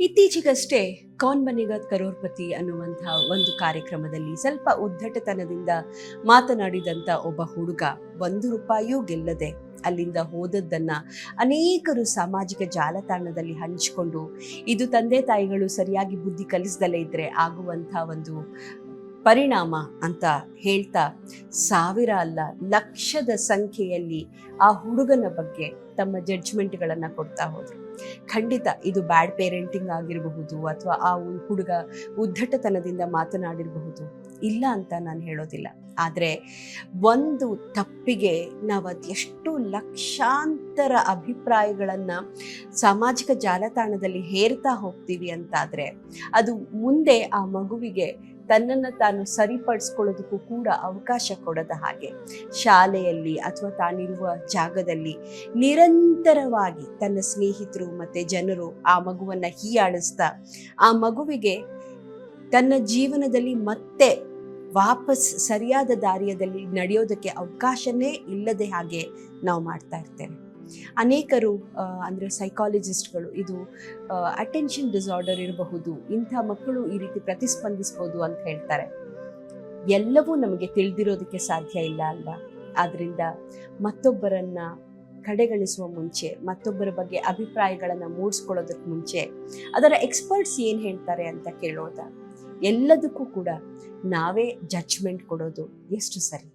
ಇತ್ತೀಚೆಗಷ್ಟೇ ಕೌನ್ ಬನೇಗಾ ಕರೋರ್ಪತಿ ಅನ್ನುವಂತಹ ಒಂದು ಕಾರ್ಯಕ್ರಮದಲ್ಲಿ ಸ್ವಲ್ಪ ಉದ್ದಟತನದಿಂದ ಮಾತನಾಡಿದಂಥ ಒಬ್ಬ ಹುಡುಗ 1 ರೂಪಾಯಿಯೂ ಗೆಲ್ಲದೆ ಅಲ್ಲಿಂದ ಹೋದದ್ದನ್ನ ಅನೇಕರು ಸಾಮಾಜಿಕ ಜಾಲತಾಣದಲ್ಲಿ ಹಂಚಿಕೊಂಡು ಇದು ತಂದೆ ತಾಯಿಗಳು ಸರಿಯಾಗಿ ಬುದ್ಧಿ ಕಲಿಸದಲ್ಲೇ ಇದ್ರೆ ಆಗುವಂಥ ಒಂದು ಪರಿಣಾಮ ಅಂತ ಹೇಳ್ತಾ ಸಾವಿರ ಅಲ್ಲ ಲಕ್ಷದ ಸಂಖ್ಯೆಯಲ್ಲಿ ಆ ಹುಡುಗನ ಬಗ್ಗೆ ತಮ್ಮ ಜಡ್ಜ್ಮೆಂಟ್ಗಳನ್ನು ಕೊಡ್ತಾ ಹೋದ್ರು. ಖಂಡಿತ ಇದು ಬ್ಯಾಡ್ ಪೇರೆಂಟಿಂಗ್ ಆಗಿರಬಹುದು ಅಥವಾ ಆ ಹುಡುಗ ಉದ್ದಟತನದಿಂದ ಮಾತನಾಡಿರಬಹುದು, ಇಲ್ಲ ಅಂತ ನಾನು ಹೇಳೋದಿಲ್ಲ. ಆದರೆ ಒಂದು ತಪ್ಪಿಗೆ ನಾವು ಅದೆಷ್ಟು ಲಕ್ಷಾಂತರ ಅಭಿಪ್ರಾಯಗಳನ್ನು ಸಾಮಾಜಿಕ ಜಾಲತಾಣದಲ್ಲಿ ಹೇರ್ತಾ ಹೋಗ್ತೀವಿ ಅಂತಾದರೆ ಅದು ಮುಂದೆ ಆ ಮಗುವಿಗೆ ತನ್ನನ್ನು ತಾನು ಸರಿಪಡಿಸ್ಕೊಳ್ಳೋದಕ್ಕೂ ಕೂಡ ಅವಕಾಶ ಕೊಡದ ಹಾಗೆ ಶಾಲೆಯಲ್ಲಿ ಅಥವಾ ತಾನಿರುವ ಜಾಗದಲ್ಲಿ ನಿರಂತರವಾಗಿ ತನ್ನ ಸ್ನೇಹಿತರು ಮತ್ತು ಜನರು ಆ ಮಗುವನ್ನು ಹೀಯಾಳಿಸ್ತಾ ಆ ಮಗುವಿಗೆ ತನ್ನ ಜೀವನದಲ್ಲಿ ಮತ್ತೆ ವಾಪಸ್ ಸರಿಯಾದ ದಾರಿಯಲ್ಲಿ ನಡೆಯೋದಕ್ಕೆ ಅವಕಾಶನೇ ಇಲ್ಲದೆ ಹಾಗೆ ನಾವು ಮಾಡ್ತಾ ಇರ್ತೇವೆ. ಅನೇಕರು ಅಂದರೆ ಸೈಕಾಲಜಿಸ್ಟ್ಗಳು ಇದು ಅಟೆನ್ಷನ್ ಡಿಸಾರ್ಡರ್ ಇರಬಹುದು, ಇಂಥ ಮಕ್ಕಳು ಈ ರೀತಿ ಪ್ರತಿಸ್ಪಂದಿಸ್ಬೋದು ಅಂತ ಹೇಳ್ತಾರೆ. ಎಲ್ಲವೂ ನಮಗೆ ತಿಳಿದಿರೋದಕ್ಕೆ ಸಾಧ್ಯ ಇಲ್ಲ ಅಲ್ವಾ? ಆದ್ದರಿಂದ ಮತ್ತೊಬ್ಬರನ್ನ ಕಡೆಗಣಿಸುವ ಮುಂಚೆ, ಮತ್ತೊಬ್ಬರ ಬಗ್ಗೆ ಅಭಿಪ್ರಾಯಗಳನ್ನು ಮೂಡಿಸ್ಕೊಳ್ಳೋದಕ್ಕೆ ಮುಂಚೆ ಅದರ ಎಕ್ಸ್ಪರ್ಟ್ಸ್ ಏನು ಹೇಳ್ತಾರೆ ಅಂತ ಕೇಳೋದ, ಎಲ್ಲದಕ್ಕೂ ಕೂಡ ನಾವೇ ಜಡ್ಜ್ಮೆಂಟ್ ಕೊಡೋದು ಎಷ್ಟು ಸರಿ?